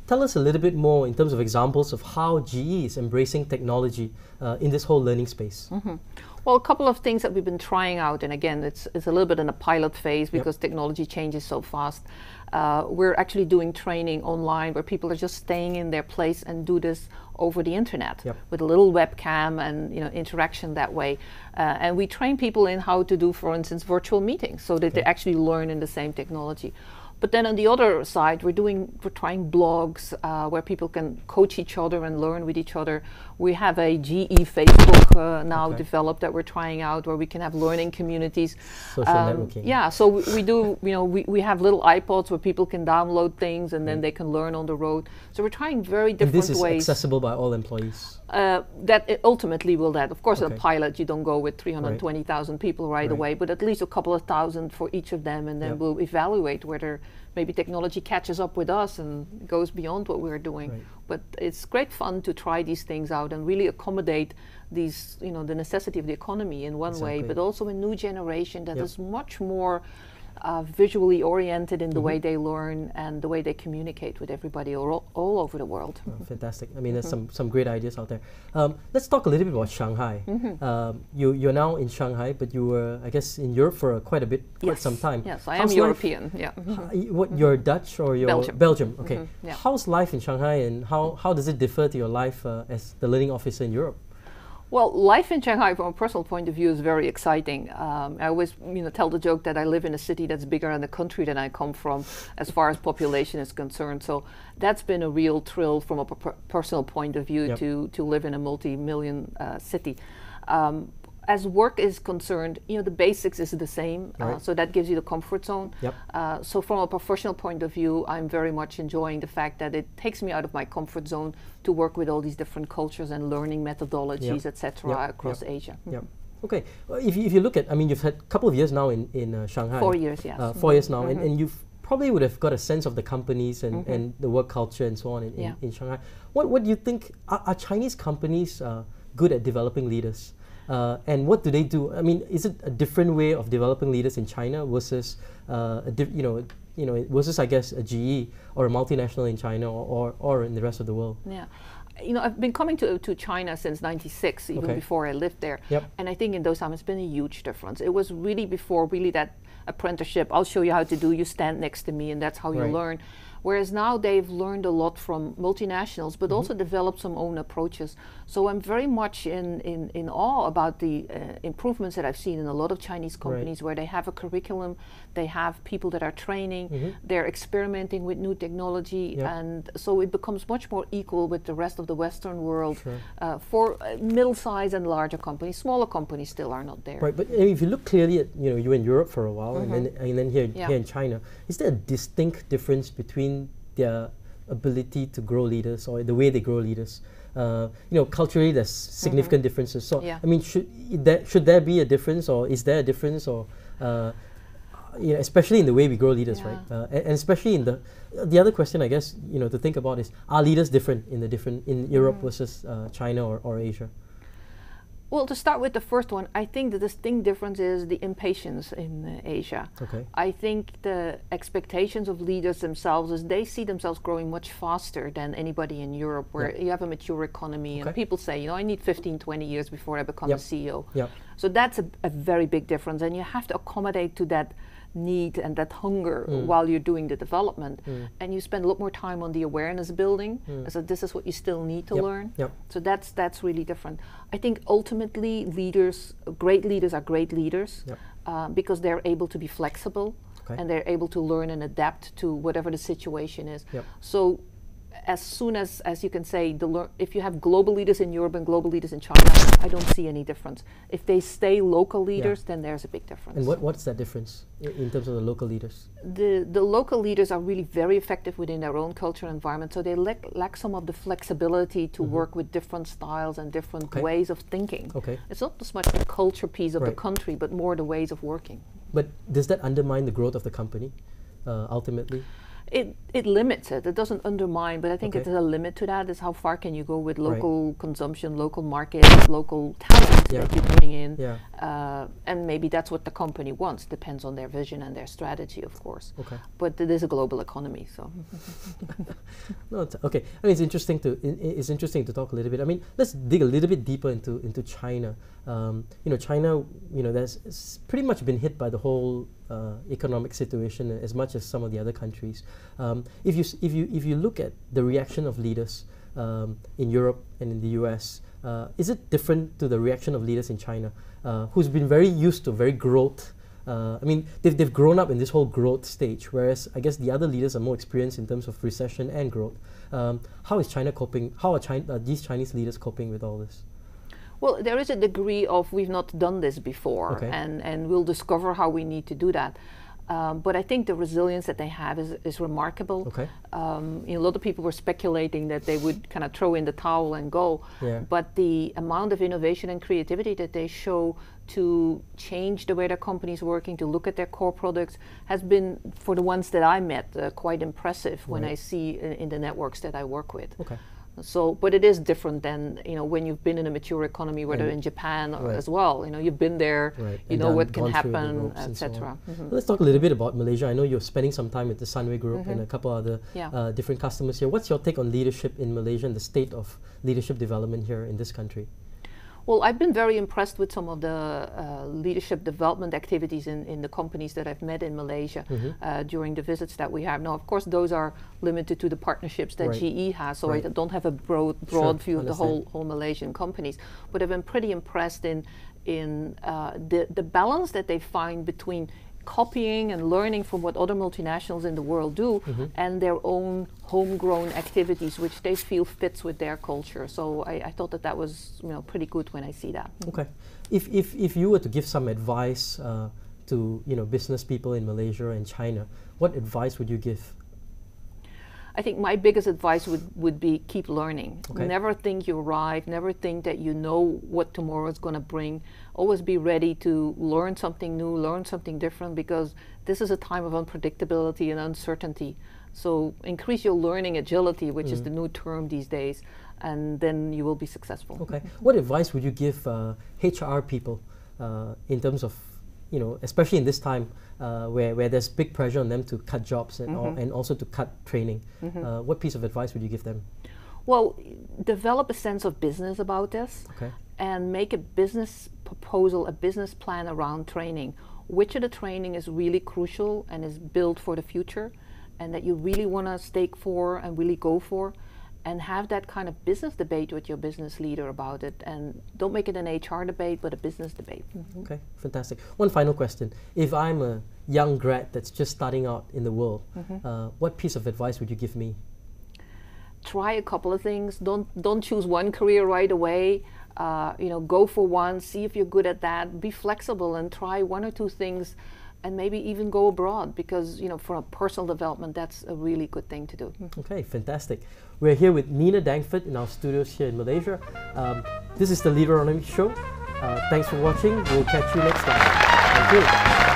tell us a little bit more in terms of examples of how GE is embracing technology in this whole learning space. Well, a couple of things that we've been trying out, and again, it's a little bit in a pilot phase because technology changes so fast. We're actually doing training online where people are just staying in their place and do this over the internet with a little webcam and interaction that way. And we train people in how to do, for instance, virtual meetings so that they actually learn in the same technology. But then on the other side, we're trying blogs where people can coach each other and learn with each other. We have a GE Facebook now developed that we're trying out, where we can have learning communities. Social networking. Yeah, so we do. We have little iPods where people can download things and then they can learn on the road. So we're trying very different ways. And this is accessible by all employees. That it ultimately will that. Of course, in a pilot, you don't go with 320,000 people right away, but at least a couple of thousand for each of them, and then we'll evaluate whether maybe technology catches up with us and goes beyond what we're doing. But it's great fun to try these things out and really accommodate these, the necessity of the economy in one way, but also a new generation that is much more visually oriented in the way they learn and the way they communicate with everybody all over the world. Fantastic. I mean, there's some great ideas out there. Let's talk a little bit about Shanghai. You're now in Shanghai, but you were, I guess, in Europe for quite some time. Yes, I am European. You're Dutch or you're Belgium? Okay. How's life in Shanghai, and how does it differ to your life as the learning officer in Europe? Well, life in Shanghai from a personal point of view is very exciting. I always tell the joke that I live in a city that's bigger than the country that I come from as far as population is concerned. So that's been a real thrill from a personal point of view to live in a multi-million city. As work is concerned, the basics is the same, so that gives you the comfort zone. So from a professional point of view, I'm very much enjoying the fact that it takes me out of my comfort zone to work with all these different cultures and learning methodologies, etc., across Asia. Okay, if you look at, I mean, you've had a couple of years now in Shanghai. 4 years, yes. 4 years now, and you've probably would have got a sense of the companies and the work culture and so on in Shanghai. What do you think, are Chinese companies good at developing leaders? And what do they do? I mean, is it a different way of developing leaders in China versus versus, I guess, a GE or a multinational in China or in the rest of the world? Yeah. I've been coming to China since '96, even before I lived there. And I think in those times it's been a huge difference. It was really before that apprenticeship. I'll show you how to do. You stand next to me, and that's how you learn. Whereas now they've learned a lot from multinationals, but also developed some own approaches. So I'm very much in awe about the improvements that I've seen in a lot of Chinese companies where they have a curriculum, they have people that are training, they're experimenting with new technology, and so it becomes much more equal with the rest of the Western world for middle-sized and larger companies. Smaller companies still are not there. Right, but if you look clearly at, you were in Europe for a while and then here in China, is there a distinct difference between their ability to grow leaders or the way they grow leaders? Culturally there's significant differences. So I mean, should there be a difference, or is there a difference, or especially in the way we grow leaders, right? And especially in the other question, I guess, to think about is, are leaders different in Europe versus China or Asia? Well, to start with the first one, I think the distinct difference is the impatience in Asia. I think the expectations of leaders themselves is they see themselves growing much faster than anybody in Europe, where you have a mature economy and people say, I need 15, 20 years before I become a CEO. So that's a very big difference, and you have to accommodate to that need and that hunger while you're doing the development, and you spend a lot more time on the awareness building. So this is what you still need to learn. So that's really different. I think ultimately great leaders are great leaders because they're able to be flexible and they're able to learn and adapt to whatever the situation is. So as soon as you can say, if you have global leaders in Europe and global leaders in China, I don't see any difference. If they stay local leaders, then there's a big difference. And what's that difference in terms of the local leaders? The local leaders are really very effective within their own culture and environment, so they lack some of the flexibility to work with different styles and different ways of thinking. It's not as much the culture piece of the country, but more the ways of working. But does that undermine the growth of the company, ultimately? It limits it. It doesn't undermine, but I think there's a limit to that. Is how far can you go with local consumption, local markets, local talent that you bring in, and maybe that's what the company wants. Depends on their vision and their strategy, of course. But it is a global economy, so. No, okay. I mean, it's interesting to talk a little bit. I mean, let's dig a little bit deeper into China. China, it's pretty much been hit by the whole economic situation as much as some of the other countries. If you look at the reaction of leaders in Europe and in the US, is it different to the reaction of leaders in China, who's been very used to very growth? I mean, they've grown up in this whole growth stage, whereas I guess the other leaders are more experienced in terms of recession and growth. How is China coping? How are these Chinese leaders coping with all this? Well, there is a degree of we've not done this before, and we'll discover how we need to do that. But I think the resilience that they have is remarkable. A lot of people were speculating that they would kind of throw in the towel and go. But the amount of innovation and creativity that they show to change the way their company is working, to look at their core products, has been, for the ones that I met, quite impressive when I see in the networks that I work with. So, but it is different than when you've been in a mature economy, whether in Japan or as well. You've been there, you know what can happen, etc. Let's talk a little bit about Malaysia. I know you're spending some time with the Sunway Group and a couple other different customers here. What's your take on leadership in Malaysia and the state of leadership development here in this country? Well, I've been very impressed with some of the leadership development activities in the companies that I've met in Malaysia during the visits that we have. Now, of course, those are limited to the partnerships that GE has, so I don't have a broad view of the whole Malaysian companies. But I've been pretty impressed in the balance that they find between copying and learning from what other multinationals in the world do and their own homegrown activities, which they feel fits with their culture. So I thought that was pretty good when I see that. Okay, if you were to give some advice to business people in Malaysia and China, what advice would you give? I think my biggest advice would be keep learning. Never think you arrive, never think that you know what tomorrow is going to bring. Always be ready to learn something new, learn something different, because this is a time of unpredictability and uncertainty. So increase your learning agility, which is the new term these days, and then you will be successful. Okay. What advice would you give HR people in terms of, especially in this time where there's big pressure on them to cut jobs and also to cut training? What piece of advice would you give them? Well, develop a sense of business about this and make a business proposal, a business plan around training. Which of the training is really crucial and is built for the future and that you really want to stake for and really go for, and have that kind of business debate with your business leader about it, and don't make it an HR debate but a business debate. Okay, fantastic. One final question. If I'm a young grad that's just starting out in the world, what piece of advice would you give me? Try a couple of things. Don't choose one career right away. Go for one, see if you're good at that. Be flexible and try one or two things, and maybe even go abroad, because for a personal development, that's a really good thing to do. Okay, fantastic. We're here with Nina Dankfort in our studios here in Malaysia. This is the Leaderonomics show. Thanks for watching. We'll catch you next time. Thank you.